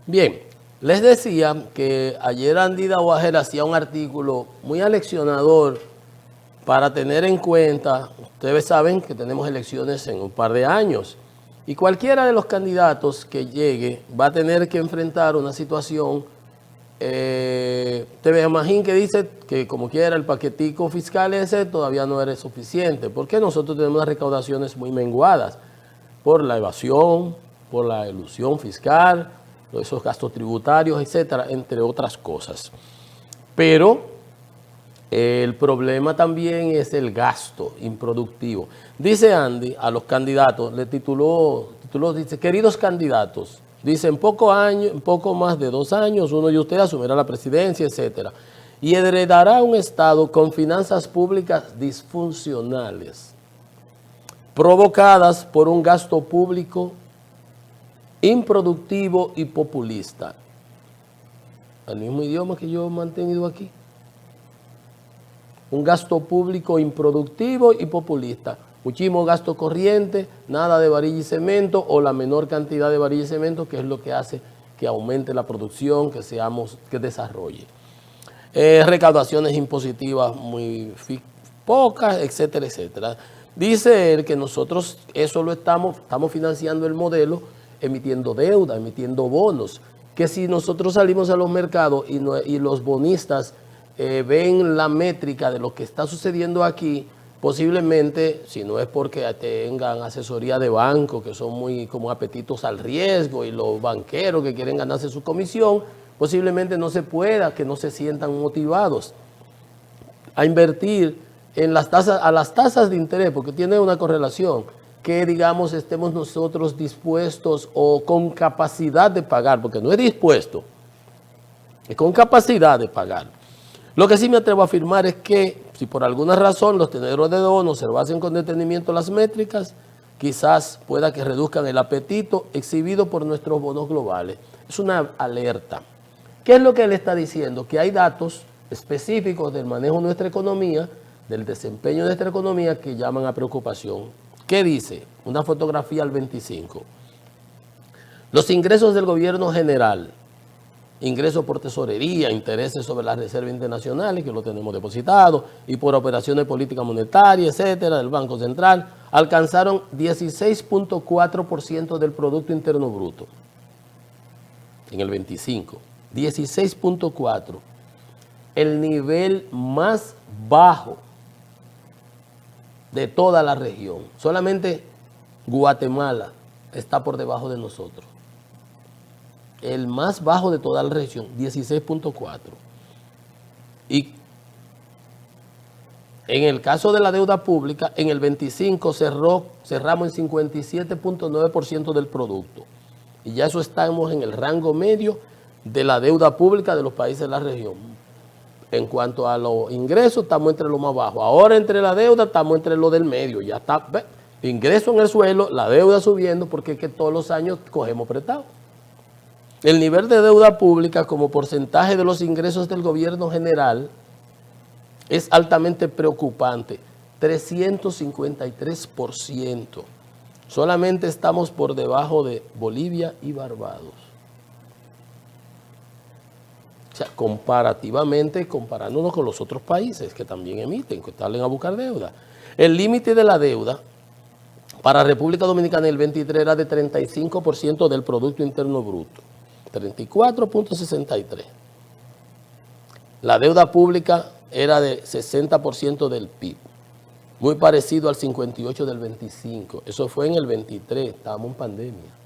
Bien, les decía que ayer Andy Dauajer hacía un artículo muy aleccionador para tener en cuenta. Ustedes saben que tenemos elecciones en un par de años y cualquiera de los candidatos que llegue va a tener que enfrentar una situación. TV Magín que dice que como quiera el paquetico fiscal ese todavía no era suficiente, porque nosotros tenemos unas recaudaciones muy menguadas por la evasión, por la elusión fiscal, esos gastos tributarios, etcétera, entre otras cosas. Pero el problema también es el gasto improductivo. Dice Andy a los candidatos, le tituló, dice, queridos candidatos, dice, en poco más de 2 años, uno de ustedes asumirá la presidencia, etcétera, y heredará un Estado con finanzas públicas disfuncionales, provocadas por un gasto público improductivo y populista. El mismo idioma que yo he mantenido aquí. Un gasto público improductivo y populista. Muchísimo gasto corriente, nada de varilla y cemento o la menor cantidad de varilla y cemento, que es lo que hace que aumente la producción, que desarrolle. Recaudaciones impositivas muy pocas, etcétera, etcétera. Dice él que nosotros eso lo estamos financiando el modelo emitiendo deuda, emitiendo bonos, que si nosotros salimos a los mercados y los bonistas ven la métrica de lo que está sucediendo aquí, posiblemente, si no es porque tengan asesoría de banco, que son muy como apetitos al riesgo, y los banqueros que quieren ganarse su comisión, posiblemente no se pueda, que no se sientan motivados a invertir en las tasas de interés, porque tiene una correlación, que digamos estemos nosotros dispuestos o con capacidad de pagar, porque no es dispuesto, es con capacidad de pagar. Lo que sí me atrevo a afirmar es que si por alguna razón los tenedores de bonos observasen con detenimiento las métricas, quizás pueda que reduzcan el apetito exhibido por nuestros bonos globales. Es una alerta. ¿Qué es lo que él está diciendo? Que hay datos específicos del manejo de nuestra economía, del desempeño de nuestra economía que llaman a preocupación. ¿Qué dice? Una fotografía al 25. Los ingresos del gobierno general, ingresos por tesorería, intereses sobre las reservas internacionales, que lo tenemos depositado, y por operaciones de política monetaria, etcétera, del Banco Central, alcanzaron 16.4% del Producto Interno Bruto en el 25. 16.4%. El nivel más bajo de toda la región. Solamente Guatemala está por debajo de nosotros. El más bajo de toda la región, 16.4. Y en el caso de la deuda pública, en el 25 cerramos en 57.9% del producto. Y ya eso estamos en el rango medio de la deuda pública de los países de la región. En cuanto a los ingresos, estamos entre lo más bajo. Ahora entre la deuda, estamos entre lo del medio. Ya está, ingreso en el suelo, la deuda subiendo, porque es que todos los años cogemos prestado. El nivel de deuda pública como porcentaje de los ingresos del gobierno general es altamente preocupante, 353%. Solamente estamos por debajo de Bolivia y Barbados. O sea, comparativamente, comparándonos con los otros países que también emiten, que salen a buscar deuda. El límite de la deuda para República Dominicana en el 23 era de 35% del Producto Interno Bruto, 34.63. La deuda pública era de 60% del PIB, muy parecido al 58% del 25. Eso fue en el 23, estábamos en pandemia.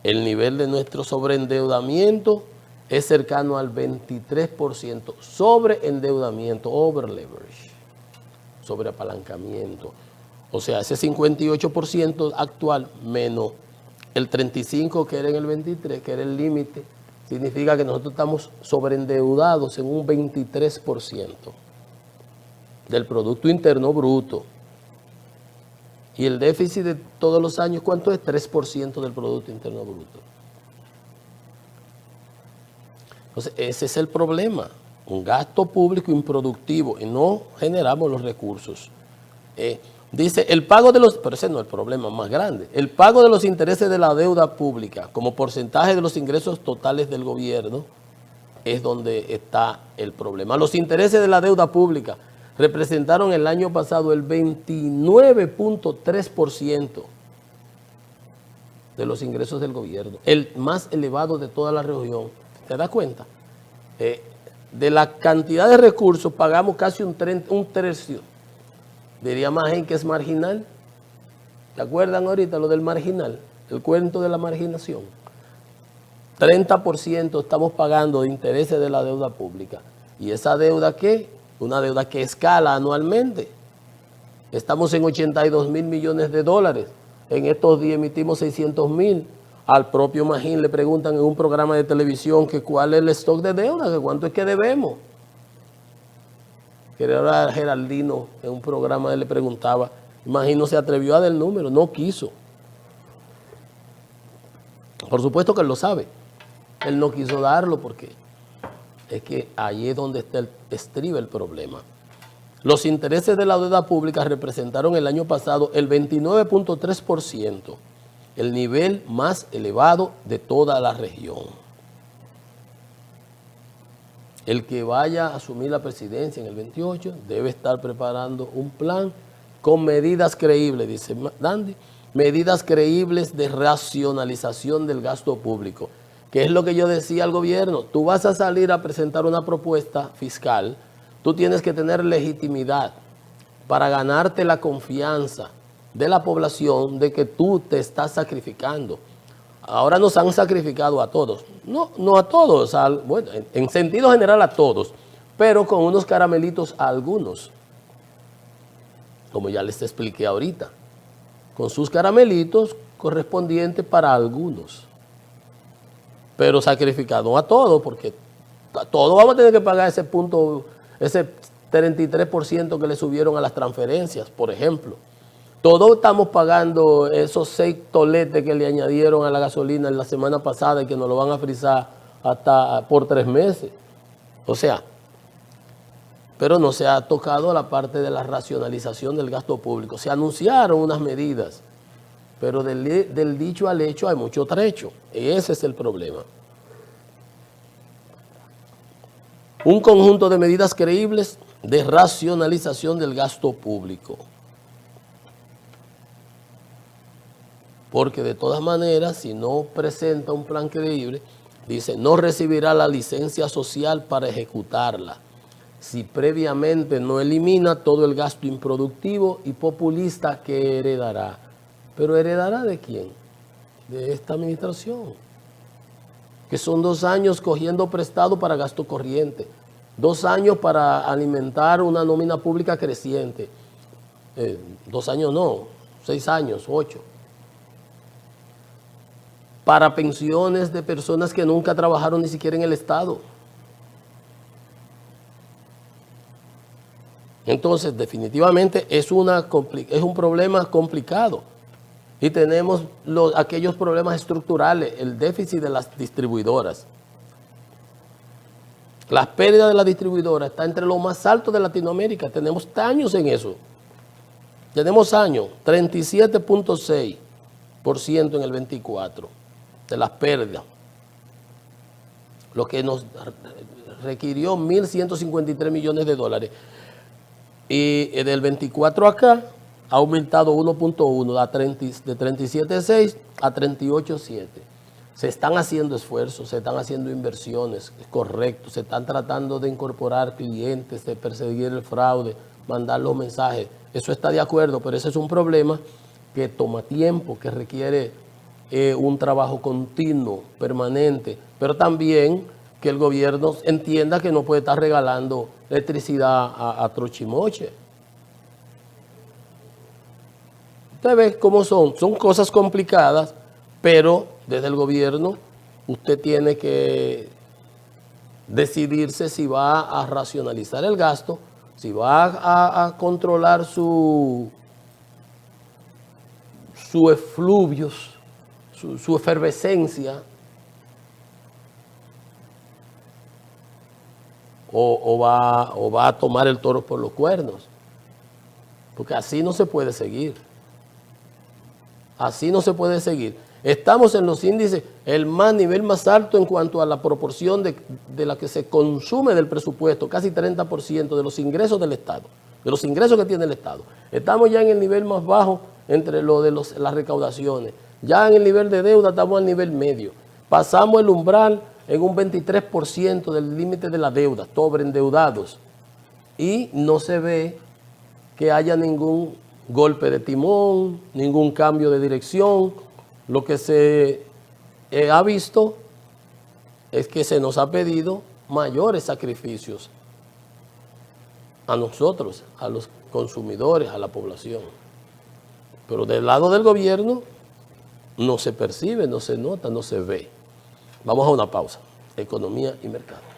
El nivel de nuestro sobreendeudamiento es cercano al 23%, sobreendeudamiento, over leverage, sobreapalancamiento. O sea, ese 58% actual menos el 35% que era en el 23, que era el límite, significa que nosotros estamos sobreendeudados en un 23% del Producto Interno Bruto. Y el déficit de todos los años, ¿cuánto es? 3% del Producto Interno Bruto. Entonces, ese es el problema. Un gasto público improductivo y no generamos los recursos. Dice, el pago de los, pero ese no es el problema más grande, el pago de los intereses de la deuda pública como porcentaje de los ingresos totales del gobierno es donde está el problema. Los intereses de la deuda pública representaron el año pasado el 29.3% de los ingresos del gobierno, el más elevado de toda la región. ¿Te das cuenta? De la cantidad de recursos pagamos casi un tercio. Diría más gente que es marginal. ¿Te acuerdan ahorita lo del marginal? El cuento de la marginación. 30% estamos pagando de intereses de la deuda pública. ¿Y esa deuda qué? Una deuda que escala anualmente. Estamos en 82 mil millones de dólares. En estos días emitimos 600 mil. Al propio Magín le preguntan en un programa de televisión que cuál es el stock de deuda, que cuánto es que debemos. Que era Geraldino, en un programa él le preguntaba, Magín no se atrevió a dar el número, no quiso. Por supuesto que él lo sabe. Él no quiso darlo porque es que ahí es donde estriba el problema. Los intereses de la deuda pública representaron el año pasado el 29.3%, el nivel más elevado de toda la región. El que vaya a asumir la presidencia en el 28 debe estar preparando un plan con medidas creíbles, dice Dandy, medidas creíbles de racionalización del gasto público, que es lo que yo decía al gobierno. Tú vas a salir a presentar una propuesta fiscal, tú tienes que tener legitimidad para ganarte la confianza de la población de que tú te estás sacrificando. Ahora nos han sacrificado a todos. No a todos, bueno, en sentido general a todos, pero con unos caramelitos a algunos. Como ya les expliqué ahorita. Con sus caramelitos correspondientes para algunos. Pero sacrificado a todos, porque a todos vamos a tener que pagar ese punto, ese 33% que le subieron a las transferencias, por ejemplo. Todos estamos pagando esos 6 toletes que le añadieron a la gasolina en la semana pasada y que nos lo van a frizar hasta por 3 meses. O sea, pero no se ha tocado la parte de la racionalización del gasto público. Se anunciaron unas medidas, pero del dicho al hecho hay mucho trecho. Ese es el problema. Un conjunto de medidas creíbles de racionalización del gasto público. Porque de todas maneras, si no presenta un plan creíble, dice, no recibirá la licencia social para ejecutarla, si previamente no elimina todo el gasto improductivo y populista que heredará. ¿Pero heredará de quién? De esta administración, que son 2 años cogiendo prestado para gasto corriente, 2 años para alimentar una nómina pública creciente, 2 años no, 6 años, 8, para pensiones de personas que nunca trabajaron ni siquiera en el Estado. Entonces, definitivamente es un problema complicado. Y tenemos aquellos problemas estructurales, el déficit de las distribuidoras. Las pérdidas de las distribuidoras están entre los más altos de Latinoamérica. Tenemos años en eso. Tenemos años, 37.6% en el 24% de las pérdidas. Lo que nos requirió 1.153 millones de dólares. Y del 24 acá ha aumentado 1.1 de 37.6 a 38.7. Se están haciendo esfuerzos, se están haciendo inversiones, es correcto, se están tratando de incorporar clientes, de perseguir el fraude, mandar los mensajes. Eso está de acuerdo, pero ese es un problema que toma tiempo, que requiere un trabajo continuo, permanente, pero también que el gobierno entienda que no puede estar regalando electricidad a trochimoche. Usted ve cómo son cosas complicadas, pero desde el gobierno usted tiene que decidirse si va a racionalizar el gasto, si va a controlar sus efluvios, su efervescencia, o va a tomar el toro por los cuernos. porque así no se puede seguir. Así no se puede seguir. Estamos en los índices, nivel más alto en cuanto a la proporción de la que se consume del presupuesto, casi 30% de los ingresos del Estado, de los ingresos que tiene el Estado. Estamos ya en el nivel más bajo entre las recaudaciones. Ya en el nivel de deuda estamos al nivel medio. Pasamos el umbral en un 23% del límite de la deuda, sobreendeudados. Y no se ve que haya ningún golpe de timón, ningún cambio de dirección. Lo que se ha visto es que se nos ha pedido mayores sacrificios a nosotros, a los consumidores, a la población. Pero del lado del gobierno no se percibe, no se nota, no se ve. Vamos a una pausa. Economía y mercado.